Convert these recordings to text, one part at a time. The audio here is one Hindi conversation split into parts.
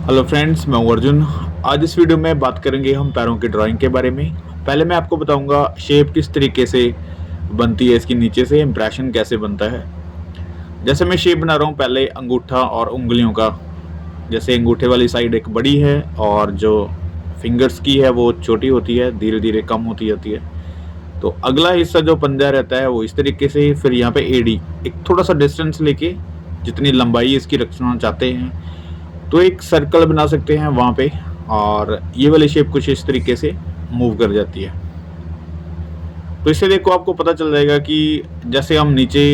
हेलो फ्रेंड्स, मैं हूं अर्जुन। आज इस वीडियो में बात करेंगे हम पैरों की ड्राइंग के बारे में। पहले मैं आपको बताऊंगा शेप किस तरीके से बनती है, इसकी नीचे से इम्प्रेशन कैसे बनता है। जैसे मैं शेप बना रहा हूँ, पहले अंगूठा और उंगलियों का। जैसे अंगूठे वाली साइड एक बड़ी है और जो फिंगर्स की है वो छोटी होती है, धीरे धीरे कम होती जाती है। तो अगला हिस्सा जो पंजा रहता है वो इस तरीके से। फिर यहाँ पे एडी एक थोड़ा सा डिस्टेंस लेके जितनी लंबाई इसकी रखना चाहते हैं तो एक सर्कल बना सकते हैं वहाँ पे, और ये वाली शेप कुछ इस तरीके से मूव कर जाती है। तो इससे देखो आपको पता चल जाएगा कि जैसे हम नीचे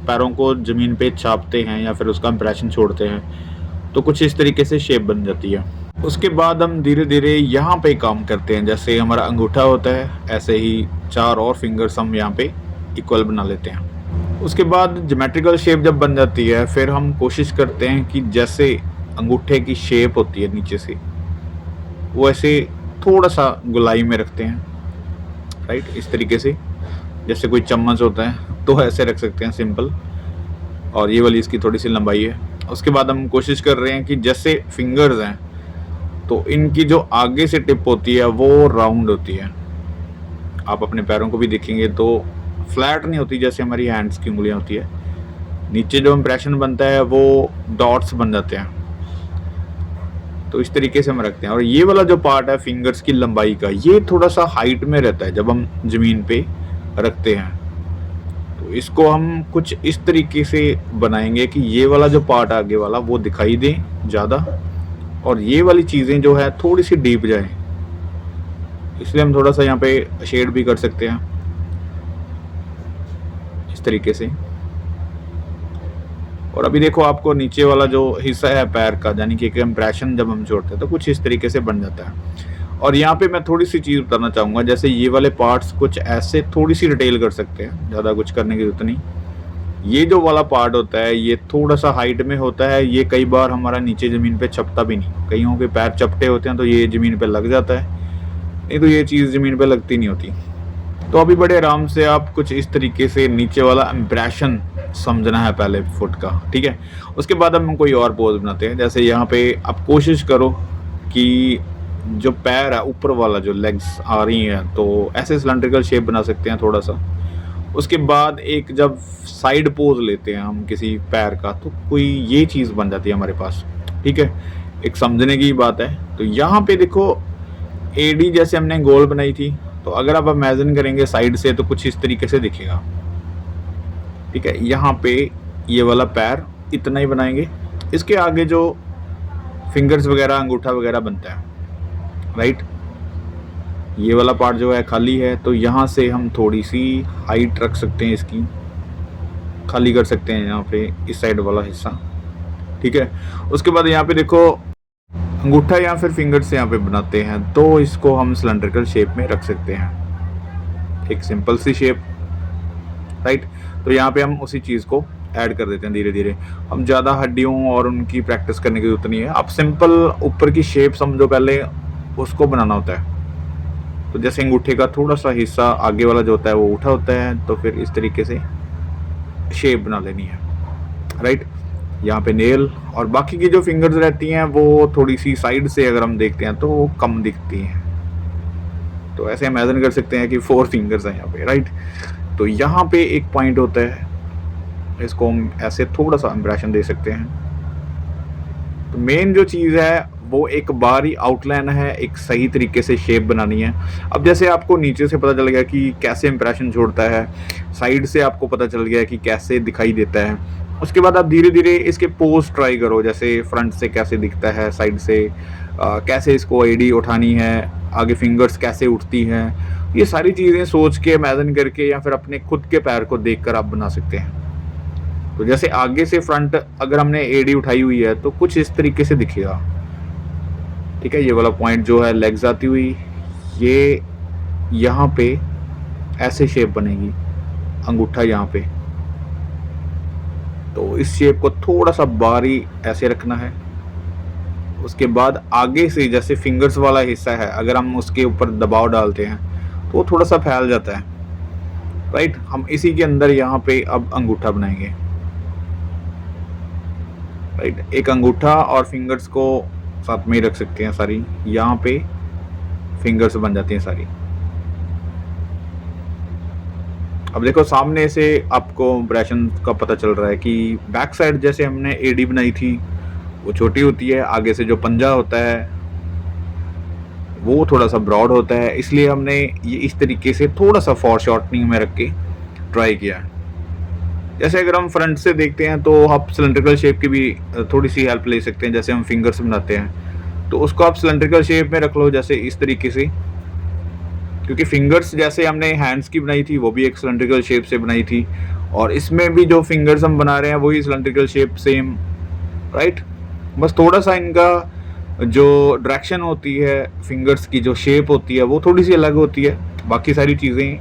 पैरों को ज़मीन पे छापते हैं या फिर उसका इम्प्रेशन छोड़ते हैं तो कुछ इस तरीके से शेप बन जाती है। उसके बाद हम धीरे धीरे यहाँ पे काम करते हैं। जैसे हमारा अंगूठा होता है, ऐसे ही चार और फिंगर्स हम यहाँ पे इक्वल बना लेते हैं। उसके बाद ज्योमेट्रिकल शेप जब बन जाती है फिर हम कोशिश करते हैं कि जैसे अंगूठे की शेप होती है नीचे से, वो ऐसे थोड़ा सा गोलाई में रखते हैं, राइट। इस तरीके से जैसे कोई चम्मच होता है तो ऐसे रख सकते हैं सिंपल, और ये वाली इसकी थोड़ी सी लंबाई है। उसके बाद हम कोशिश कर रहे हैं कि जैसे फिंगर्स हैं तो इनकी जो आगे से टिप होती है वो राउंड होती है। आप अपने पैरों को भी देखेंगे तो फ्लैट नहीं होती जैसे हमारी हैंड्स की उंगलियां होती है। नीचे जो इम्प्रेशन बनता है वो डॉट्स बन जाते हैं। तो इस तरीके से हम रखते हैं। और ये वाला जो पार्ट है फिंगर्स की लंबाई का, ये थोड़ा सा हाइट में रहता है जब हम ज़मीन पे रखते हैं। तो इसको हम कुछ इस तरीके से बनाएंगे कि ये वाला जो पार्ट आगे वाला वो दिखाई दे ज़्यादा, और ये वाली चीज़ें जो है थोड़ी सी डीप जाए। इसलिए हम थोड़ा सा यहाँ पे शेड भी कर सकते हैं इस तरीके से। और अभी देखो आपको नीचे वाला जो हिस्सा है पैर का, यानी कि एक इम्प्रेशन जब हम छोड़ते हैं तो कुछ इस तरीके से बन जाता है। और यहाँ पे मैं थोड़ी सी चीज़ बताना चाहूँगा। जैसे ये वाले पार्ट्स कुछ ऐसे थोड़ी सी डिटेल कर सकते हैं, ज़्यादा कुछ करने की जरूरत नहीं। ये जो वाला पार्ट होता है ये थोड़ा सा हाइट में होता है। ये कई बार हमारा नीचे ज़मीन पे छपता भी नहीं। कईयों के पैर चपटे होते हैं तो ये ज़मीन पे लग जाता है, नहीं तो ये चीज़ ज़मीन पे लगती नहीं होती। तो अभी बड़े आराम से आप कुछ इस तरीके से नीचे वाला इम्प्रेशन समझना है पहले फुट का, ठीक है। उसके बाद हम कोई और पोज बनाते हैं। जैसे यहाँ पे आप कोशिश करो कि जो पैर है ऊपर वाला, जो लेग्स आ रही हैं, तो ऐसे सिलेंड्रिकल शेप बना सकते हैं थोड़ा सा। उसके बाद एक जब साइड पोज लेते हैं हम किसी पैर का तो कोई ये चीज़ बन जाती है हमारे पास, ठीक है। एक समझने की बात है। तो यहाँ पे देखो एडी जैसे हमने गोल बनाई थी, तो अगर आप इमेजिन करेंगे साइड से तो कुछ इस तरीके से दिखेगा, ठीक है। यहाँ पे ये वाला पैर इतना ही बनाएंगे। इसके आगे जो फिंगर्स वगैरह अंगूठा वगैरह बनता है, राइट, ये वाला पार्ट जो है खाली है, तो यहाँ से हम थोड़ी सी हाइट रख सकते हैं, इसकी खाली कर सकते हैं यहाँ पे इस साइड वाला हिस्सा, ठीक है। उसके बाद यहाँ पे देखो अंगूठा या फिर फिंगर्स यहाँ पे बनाते हैं तो इसको हम सिलेंड्रिकल शेप में रख सकते हैं, एक सिंपल सी शेप, राइट। तो यहाँ पे हम उसी चीज़ को ऐड कर देते हैं धीरे धीरे। हम ज़्यादा हड्डियों और उनकी प्रैक्टिस करने की जरूरत नहीं है। आप सिंपल ऊपर की शेप समझो, पहले उसको बनाना होता है। तो जैसे अंगूठे का थोड़ा सा हिस्सा आगे वाला जो होता है वो उठा होता है, तो फिर इस तरीके से शेप बना लेनी है, राइट। यहाँ पे नेल और बाकी की जो फिंगर्स रहती हैं वो थोड़ी सी साइड से अगर हम देखते हैं तो वो कम दिखती हैं। तो ऐसे इमेजिन कर सकते हैं कि 4 फिंगर्स हैं यहाँ पे, राइट। तो यहाँ पे एक पॉइंट होता है, इसको हम ऐसे थोड़ा सा इम्प्रेशन दे सकते हैं। तो मेन जो चीज़ है वो एक बारी आउटलाइन है, एक सही तरीके से शेप बनानी है। अब जैसे आपको नीचे से पता चल गया कि कैसे इम्प्रेशन छोड़ता है, साइड से आपको पता चल गया कि कैसे दिखाई देता है। उसके बाद आप धीरे धीरे इसके पोज ट्राई करो, जैसे फ्रंट से कैसे दिखता है, साइड से कैसे इसको एडी उठानी है, आगे फिंगर्स कैसे उठती हैं। ये सारी चीज़ें सोच के इमेजिन करके या फिर अपने खुद के पैर को देख कर आप बना सकते हैं। तो जैसे आगे से फ्रंट अगर हमने एडी उठाई हुई है तो कुछ इस तरीके से दिखेगा, ठीक है। ये वाला पॉइंट जो है लेग्स आती हुई, ये यहाँ पे ऐसे शेप बनेगी, अंगूठा यहाँ पे। तो इस शेप को थोड़ा सा बारी ऐसे रखना है। उसके बाद आगे से जैसे फिंगर्स वाला हिस्सा है, अगर हम उसके ऊपर दबाव डालते हैं तो वो थोड़ा सा फैल जाता है, राइट। हम इसी के अंदर यहाँ पे अब अंगूठा बनाएंगे, राइट। एक अंगूठा और फिंगर्स को साथ में ही रख सकते हैं सारी। यहाँ पे फिंगर्स बन जाती हैं सारी। अब देखो सामने से आपको इम्प्रेशन का पता चल रहा है कि बैक साइड जैसे हमने एडी बनाई थी वो छोटी होती है, आगे से जो पंजा होता है वो थोड़ा सा ब्रॉड होता है, इसलिए हमने ये इस तरीके से थोड़ा सा फॉर शॉर्टनिंग में रख के ट्राई किया है। जैसे अगर हम फ्रंट से देखते हैं तो आप सिलेंड्रिकल शेप की भी थोड़ी सी हेल्प ले सकते हैं। जैसे हम फिंगर्स बनाते हैं तो उसको आप सिलेंड्रिकल शेप में रख लो, जैसे इस तरीके से, क्योंकि फिंगर्स जैसे हमने हैंड्स की बनाई थी वो भी एक सिलेंड्रिकल शेप से बनाई थी, और इसमें भी जो फिंगर्स हम बना रहे हैं वही सिलेंड्रिकल शेप सेम, राइट। बस थोड़ा सा इनका जो डायरेक्शन होती है, फिंगर्स की जो शेप होती है वो थोड़ी सी अलग होती है, बाकी सारी चीज़ें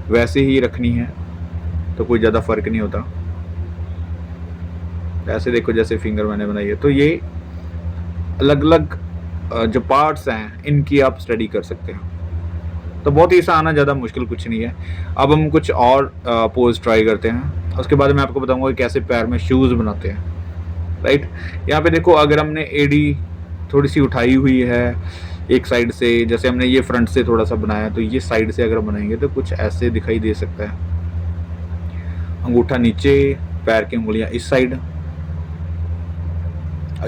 वैसे ही रखनी है, तो कोई ज़्यादा फ़र्क नहीं होता। ऐसे देखो जैसे फिंगर मैंने बनाई है, तो ये अलग अलग जो पार्ट्स हैं इनकी आप स्टडी कर सकते हैं। तो बहुत ही आसान है, ज़्यादा मुश्किल कुछ नहीं है। अब हम कुछ और पोज ट्राई करते हैं, उसके बाद मैं आपको बताऊंगा कि कैसे पैर में शूज़ बनाते हैं, राइट। यहाँ पे देखो अगर हमने एडी थोड़ी सी उठाई हुई है एक साइड से, जैसे हमने ये फ्रंट से थोड़ा सा बनाया, तो ये साइड से अगर बनाएंगे तो कुछ ऐसे दिखाई दे सकता है। अंगूठा नीचे, पैर की उंगलियां इस साइड।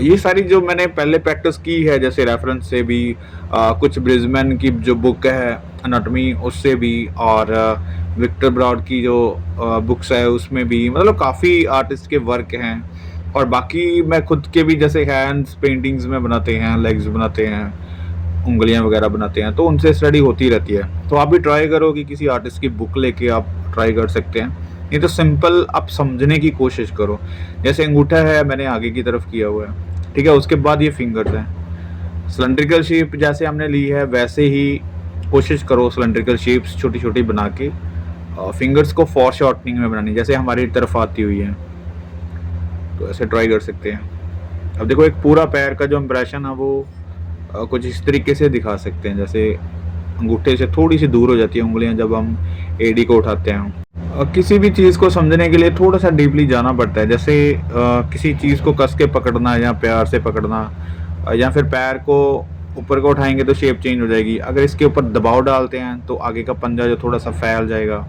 ये सारी जो मैंने पहले प्रैक्टिस की है, जैसे रेफरेंस से भी, कुछ ब्रिजमैन की जो बुक है एनाटॉमी उससे भी, और विक्टर ब्रॉड की जो बुक्स है उसमें भी, मतलब काफ़ी आर्टिस्ट के वर्क हैं। और बाकी मैं खुद के भी जैसे हैंड्स पेंटिंग्स में बनाते हैं, लेग्स बनाते हैं, उंगलियां वगैरह बनाते हैं, तो उनसे स्टडी होती रहती है। तो आप भी ट्राई करो कि किसी आर्टिस्ट की बुक लेके आप ट्राई कर सकते हैं, नहीं तो सिंपल आप समझने की कोशिश करो। जैसे अंगूठा है मैंने आगे की तरफ किया हुआ है, ठीक है, उसके बाद ये फिंगर्स हैं। सिलेंड्रिकल शेप जैसे हमने ली है वैसे ही कोशिश करो सिलेंड्रिकल शेप्स छोटी छोटी बना के फिंगर्स को फॉर शॉर्टनिंग में बनानी, जैसे हमारी तरफ आती हुई है, तो ऐसे ट्राई कर सकते हैं। अब देखो एक पूरा पैर का जो इम्प्रेशन है वो कुछ इस तरीके से दिखा सकते हैं, जैसे अंगूठे से थोड़ी सी दूर हो जाती है उंगलियां जब हम एडी को उठाते हैं। किसी भी चीज़ को समझने के लिए थोड़ा सा डीपली जाना पड़ता है, जैसे किसी चीज़ को कस के पकड़ना या प्यार से पकड़ना, या फिर पैर को ऊपर को उठाएंगे तो शेप चेंज हो जाएगी, अगर इसके ऊपर दबाव डालते हैं तो आगे का पंजा जो थोड़ा सा फैल जाएगा,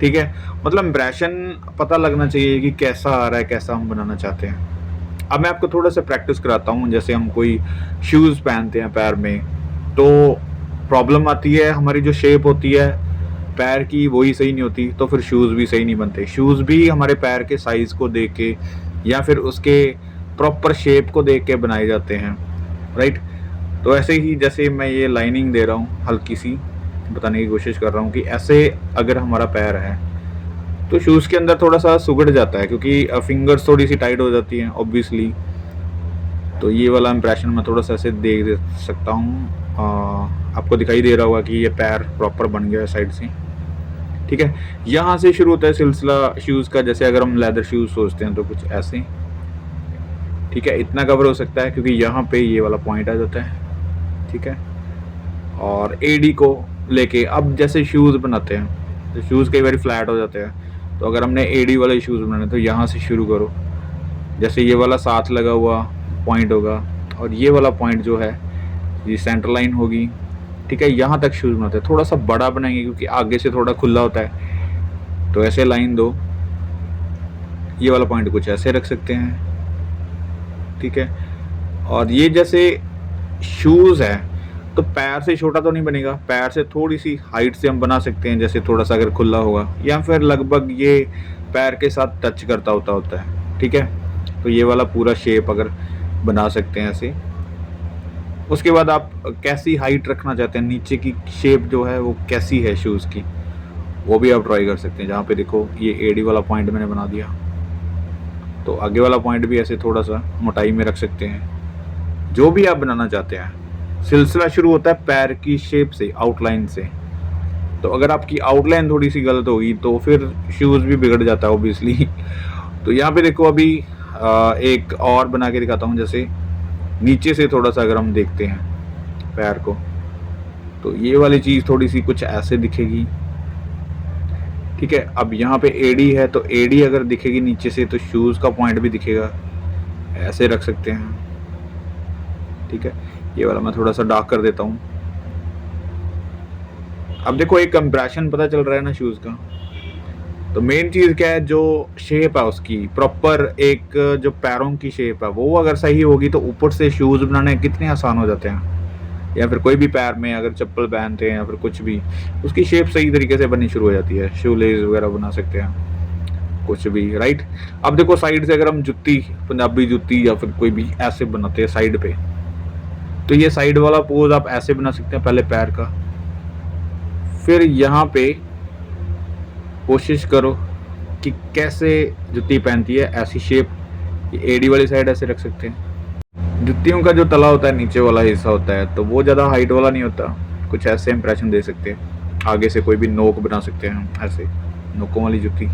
ठीक है। मतलब इम्प्रेशन पता लगना चाहिए कि कैसा आ रहा है, कैसा हम बनाना चाहते हैं। अब मैं आपको थोड़ा सा प्रैक्टिस कराता हूँ। जैसे हम कोई शूज़ पहनते हैं पैर में, तो प्रॉब्लम आती है, हमारी जो शेप होती है पैर की वही सही नहीं होती, तो फिर शूज़ भी सही नहीं बनते। शूज़ भी हमारे पैर के साइज़ को देख के या फिर उसके प्रॉपर शेप को देख के बनाए जाते हैं, राइट। तो ऐसे ही जैसे मैं ये लाइनिंग दे रहा हूँ, हल्की सी बताने की कोशिश कर रहा हूँ कि ऐसे अगर हमारा पैर है तो शूज़ के अंदर थोड़ा सा सुगड़ जाता है, क्योंकि फिंगर्स थोड़ी सी टाइट हो जाती हैं ऑब्वियसली। तो ये वाला इम्प्रेशन मैं थोड़ा सा ऐसे दे सकता हूँ, आपको दिखाई दे रहा होगा कि ये पैर प्रॉपर बन गया है साइड से, ठीक है। यहाँ से शुरू होता है सिलसिला शूज़ का। जैसे अगर हम लेदर शूज़ सोचते हैं तो कुछ ऐसे, ठीक है, इतना कवर हो सकता है क्योंकि यहाँ पे ये वाला पॉइंट आ जाता है, ठीक है। और एडी को लेके अब जैसे शूज़ बनाते हैं तो शूज़ कई बार फ्लैट हो जाते हैं, तो अगर हमने एडी वाले शूज़ बनाने तो यहाँ से शुरू करो। जैसे ये वाला साथ लगा हुआ पॉइंट होगा और ये वाला पॉइंट जो है ये सेंटर लाइन होगी, ठीक है। यहाँ तक शूज़ बनाते हैं, थोड़ा सा बड़ा बनाएंगे क्योंकि आगे से थोड़ा खुला होता है, तो ऐसे लाइन दो। ये वाला पॉइंट कुछ ऐसे रख सकते हैं, ठीक है। और ये जैसे शूज़ है तो पैर से छोटा तो नहीं बनेगा, पैर से थोड़ी सी हाइट से हम बना सकते हैं, जैसे थोड़ा सा अगर खुला होगा या फिर लगभग ये पैर के साथ टच करता होता है, ठीक है। तो ये वाला पूरा शेप अगर बना सकते हैं ऐसे। उसके बाद आप कैसी हाइट रखना चाहते हैं, नीचे की शेप जो है वो कैसी है शूज़ की, वो भी आप ट्राई कर सकते हैं। जहाँ पे देखो ये एडी वाला पॉइंट मैंने बना दिया, तो आगे वाला पॉइंट भी ऐसे थोड़ा सा मोटाई में रख सकते हैं। जो भी आप बनाना चाहते हैं, सिलसिला शुरू होता है पैर की शेप से, आउटलाइन से। तो अगर आपकी आउटलाइन थोड़ी सी गलत होगी तो फिर शूज़ भी बिगड़ जाता है ऑब्वियसली। तो यहाँ पे देखो अभी एक और बना के दिखाता हूँ। जैसे नीचे से थोड़ा सा अगर हम देखते हैं पैर को, तो ये वाली चीज़ थोड़ी सी कुछ ऐसे दिखेगी, ठीक है। अब यहाँ पे एडी है तो एडी अगर दिखेगी नीचे से तो शूज़ का पॉइंट भी दिखेगा, ऐसे रख सकते हैं। ठीक है, ये वाला मैं थोड़ा सा डार्क कर देता हूँ। अब देखो एक कंप्रेशन पता चल रहा है ना शूज़ का। तो मेन चीज़ क्या है, जो शेप है उसकी प्रॉपर, एक जो पैरों की शेप है वो अगर सही होगी तो ऊपर से शूज़ बनाने कितने आसान हो जाते हैं। या फिर कोई भी पैर में अगर चप्पल पहनते हैं या फिर कुछ भी, उसकी शेप सही तरीके से बननी शुरू हो जाती है। शू लेस वगैरह बना सकते हैं, कुछ भी, राइट। अब देखो साइड से अगर हम जुत्ती, पंजाबी जुत्ती या फिर कोई भी ऐसे बनाते हैं साइड पे, तो ये साइड वाला पोज आप ऐसे बना सकते हैं पहले पैर का। फिर यहाँ पे कोशिश करो कि कैसे जुत्ती पहनती है, ऐसी शेप, ये एडी वाली साइड ऐसे रख सकते हैं। जुत्तियों का जो तला होता है, नीचे वाला हिस्सा होता है, तो वो ज़्यादा हाइट वाला नहीं होता, कुछ ऐसे इंप्रेशन दे सकते हैं। आगे से कोई भी नोक बना सकते हैं हम, ऐसे नोकों वाली जुत्ती।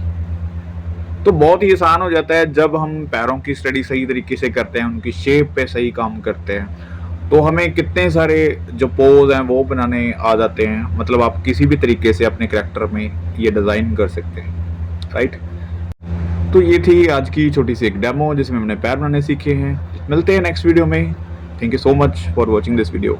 तो बहुत ही आसान हो जाता है जब हम पैरों की स्टडी सही तरीके से करते हैं, उनकी शेप पे सही काम करते हैं, तो हमें कितने सारे जो पोज हैं वो बनाने आ जाते हैं। मतलब आप किसी भी तरीके से अपने करैक्टर में ये डिज़ाइन कर सकते हैं, राइट। तो ये थी आज की छोटी सी एक डेमो जिसमें हमने पैर बनाने सीखे हैं। मिलते हैं नेक्स्ट वीडियो में। Thank you so much for watching this video.